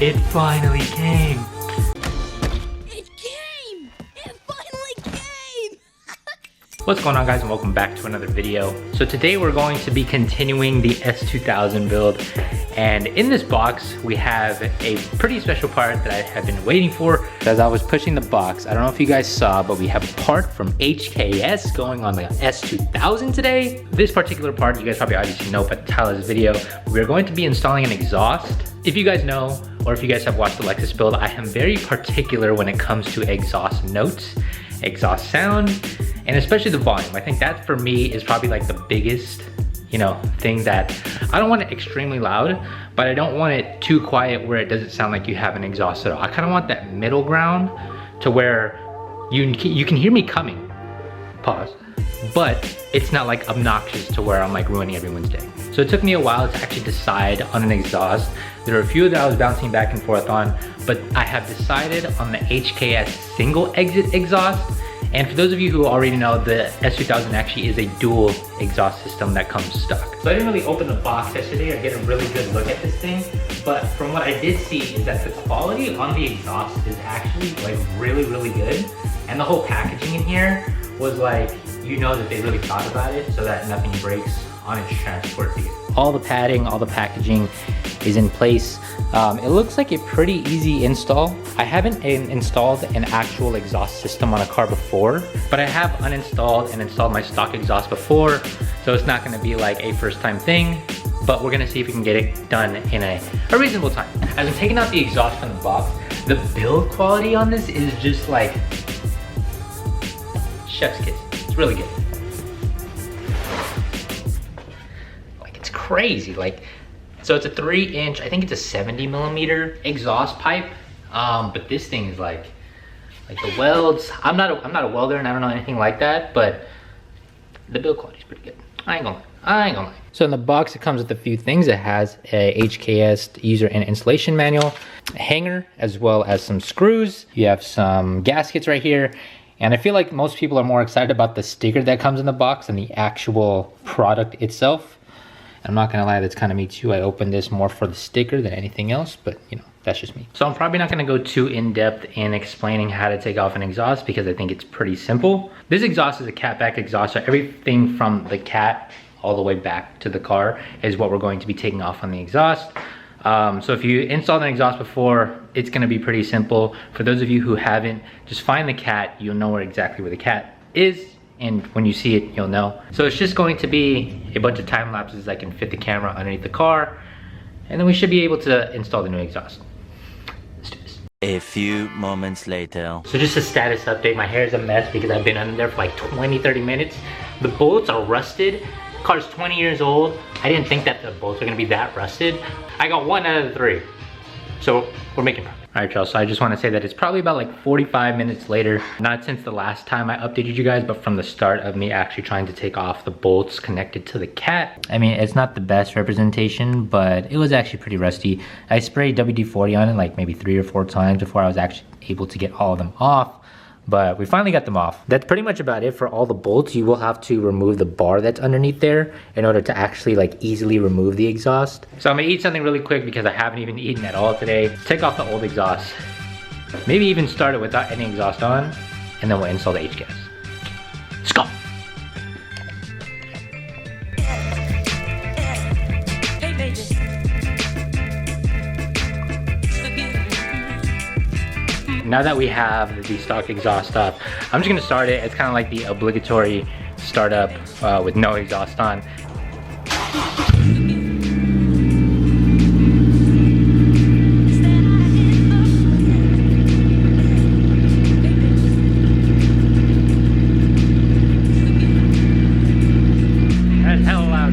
It finally came. It came! It finally came! What's going on, guys, and welcome back to another video. So today we're going to be continuing the S2000 build, and in this box we have a pretty special part that I have been waiting for. As I was pushing the box, I don't know if you guys saw, but we have a part from HKS going on the S2000 today. This particular part, you guys probably obviously know by the title of this video, we're going to be installing an exhaust. If you guys know, or if you guys have watched the Lexus build, I am very particular when it comes to exhaust notes, exhaust sound, and especially the volume. I think that for me is probably like the biggest, thing that I don't want it extremely loud, but I don't want it too quiet where it doesn't sound like you have an exhaust at all. I kind of want that middle ground to where you can hear me coming, pause, but it's not like obnoxious to where I'm like ruining everyone's day. So it took me a while to actually decide on an exhaust. There are a few that I was bouncing back and forth on, but I have decided on the HKS single exit exhaust. And for those of you who already know, the S2000 actually is a dual exhaust system that comes stuck. So I didn't really open the box yesterday or get a really good look at this thing, but from what I did see is that the quality on the exhaust is actually like really, really good. And the whole packaging in here was like, that they really thought about it so that nothing breaks on its transport vehicle. All the padding, all the packaging is in place. It looks like a pretty easy install. I haven't installed an actual exhaust system on a car before, but I have uninstalled and installed my stock exhaust before, so it's not gonna be like a first time thing, but we're gonna see if we can get it done in a reasonable time. As I'm taking out the exhaust from the box, the build quality on this is just like chef's kiss. It's really good. Like, it's crazy. So it's a 3-inch, I think it's a 70mm exhaust pipe, but this thing is like the welds. I'm not a welder and I don't know anything like that, but the build quality is pretty good. I ain't gonna lie. So in the box, it comes with a few things. It has a HKS user and installation manual, a hanger, as well as some screws. You have some gaskets right here. And I feel like most people are more excited about the sticker that comes in the box than the actual product itself. I'm not gonna lie, that's kind of me too. I opened this more for the sticker than anything else, but that's just me. So I'm probably not gonna go too in depth in explaining how to take off an exhaust because I think it's pretty simple. This exhaust is a cat back exhaust, so everything from the cat all the way back to the car is what we're going to be taking off on the exhaust. So if you installed an exhaust before, it's gonna be pretty simple. For those of you who haven't, just find the cat. You'll know exactly where the cat is, and when you see it, you'll know. So it's just going to be a bunch of time lapses that can fit the camera underneath the car, and then we should be able to install the new exhaust. Let's do this. A few moments later. So just a status update. My hair is a mess because I've been under there for like 20-30 minutes. The bolts are rusted. The car's 20 years old. I didn't think that the bolts were gonna be that rusted. I got 1 out of the 3. So we're making progress. All right, y'all, so I just wanna say that it's probably about like 45 minutes later, not since the last time I updated you guys, but from the start of me actually trying to take off the bolts connected to the cat. I mean, it's not the best representation, but it was actually pretty rusty. I sprayed WD-40 on it like maybe 3 or 4 times before I was actually able to get all of them off. But we finally got them off. That's pretty much about it for all the bolts. You will have to remove the bar that's underneath there in order to actually like easily remove the exhaust. So I'm gonna eat something really quick because I haven't even eaten at all today. Take off the old exhaust. Maybe even start it without any exhaust on, and then we'll install the HKS. Let's go. Now that we have the stock exhaust up, I'm just gonna start it. It's kind of like the obligatory startup with no exhaust on. That's hella loud.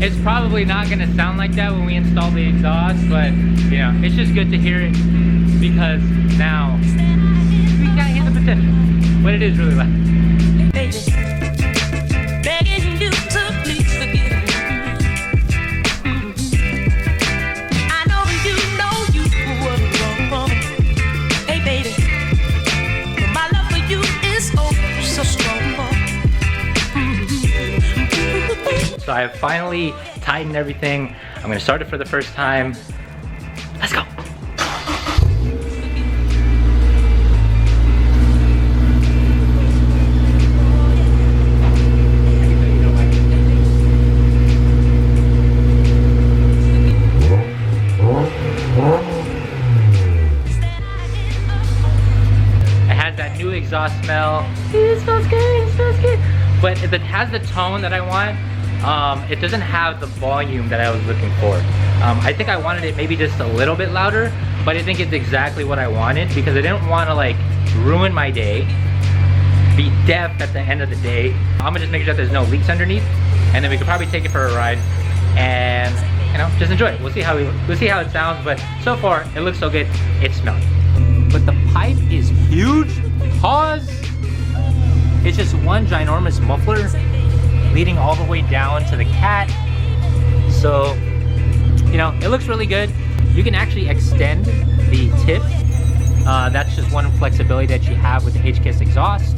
It's probably not gonna sound like that when we install the exhaust, but it's just good to hear it because now we gotta hear the potential. But it is really loud. So I have finally tighten everything. I'm gonna start it for the first time. Let's go. New exhaust smell. It smells good, it smells good. But if it has the tone that I want, it doesn't have the volume that I was looking for. I think I wanted it maybe just a little bit louder, but I think it's exactly what I wanted because I didn't want to like ruin my day, be deaf at the end of the day. I'm gonna just make sure that there's no leaks underneath, and then we could probably take it for a ride and, you know, just enjoy it. We'll see how it sounds, but so far it looks so good. It smells. But the pipe is huge. Pause. It's just one ginormous muffler leading all the way down to the cat. So, you know, it looks really good. You can actually extend the tip. That's just one flexibility that you have with the HKS exhaust.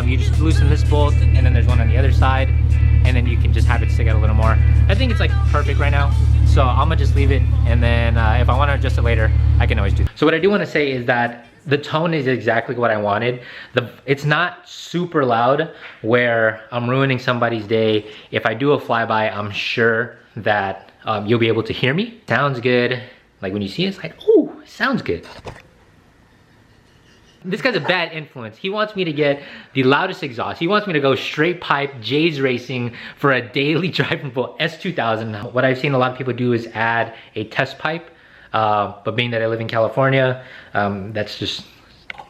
You just loosen this bolt, and then there's one on the other side, and then you can just have it stick out a little more. I think it's like perfect right now. So I'm gonna just leave it, and then if I wanna adjust it later, I can always do. So what I do wanna say is that the tone is exactly what I wanted. It's not super loud where I'm ruining somebody's day. If I do a flyby, I'm sure that you'll be able to hear me. Sounds good. Like when you see it, it's like, ooh, it sounds good. This guy's a bad influence. He wants me to get the loudest exhaust. He wants me to go straight pipe J's Racing for a daily drivable S2000. What I've seen a lot of people do is add a test pipe. But being that I live in California, that's just,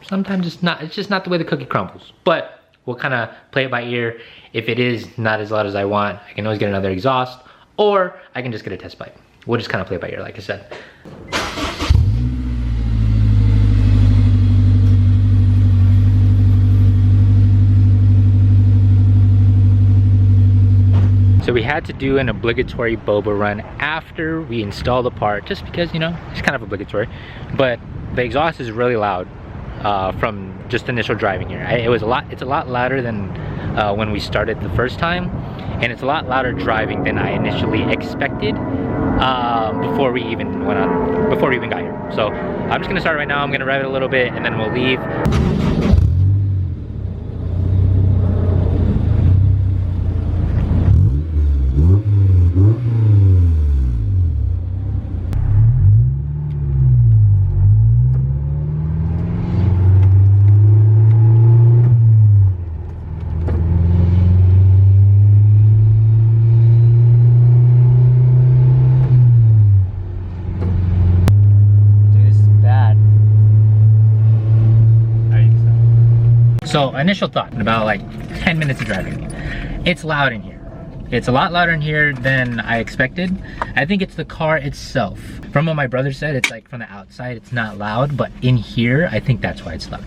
sometimes it's just not the way the cookie crumbles. But we'll kind of play it by ear. If it is not as loud as I want, I can always get another exhaust, or I can just get a test pipe. We'll just kind of play it by ear, like I said. So we had to do an obligatory boba run after we installed the part, just because, you know, it's kind of obligatory. But the exhaust is really loud from just initial driving here. It's a lot louder than when we started the first time, and it's a lot louder driving than I initially expected before we even got here. So I'm just gonna start right now. I'm gonna rev it a little bit, and then we'll leave. So initial thought, about like 10 minutes of driving. It's loud in here. It's a lot louder in here than I expected. I think it's the car itself. From what my brother said, it's like from the outside, it's not loud, but in here, I think that's why it's loud.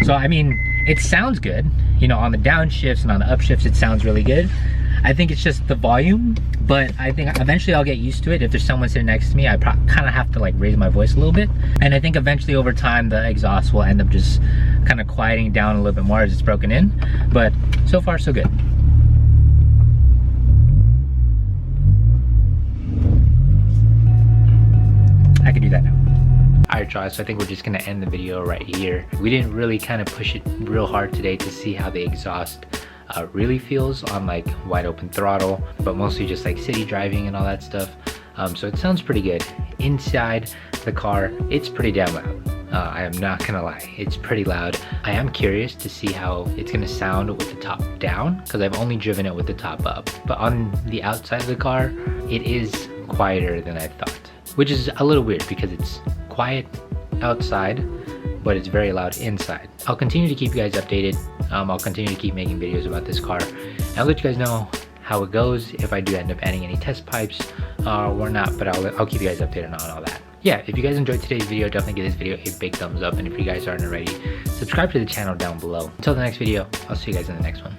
So I mean, it sounds good. You know, on the downshifts and on the upshifts, it sounds really good. I think it's just the volume, but I think eventually I'll get used to it. If there's someone sitting next to me, I kind of have to like raise my voice a little bit. And I think eventually over time, the exhaust will end up just kind of quieting down a little bit more as it's broken in. But so far, so good. I can do that now. Alright y'all, so I think we're just gonna end the video right here. We didn't really kind of push it real hard today to see how the exhaust really feels on like wide open throttle, but mostly just like city driving and all that stuff. So it sounds pretty good. Inside the car, it's pretty damn loud. I am not gonna lie, it's pretty loud. I am curious to see how it's gonna sound with the top down, because I've only driven it with the top up. But on the outside of the car, it is quieter than I thought, which is a little weird because it's quiet outside, but it's very loud inside. I'll continue to keep you guys updated. I'll continue to keep making videos about this car. And I'll let you guys know how it goes, if I do end up adding any test pipes or not, but I'll keep you guys updated on all that. Yeah, if you guys enjoyed today's video, definitely give this video a big thumbs up. And if you guys aren't already, subscribe to the channel down below. Until the next video, I'll see you guys in the next one.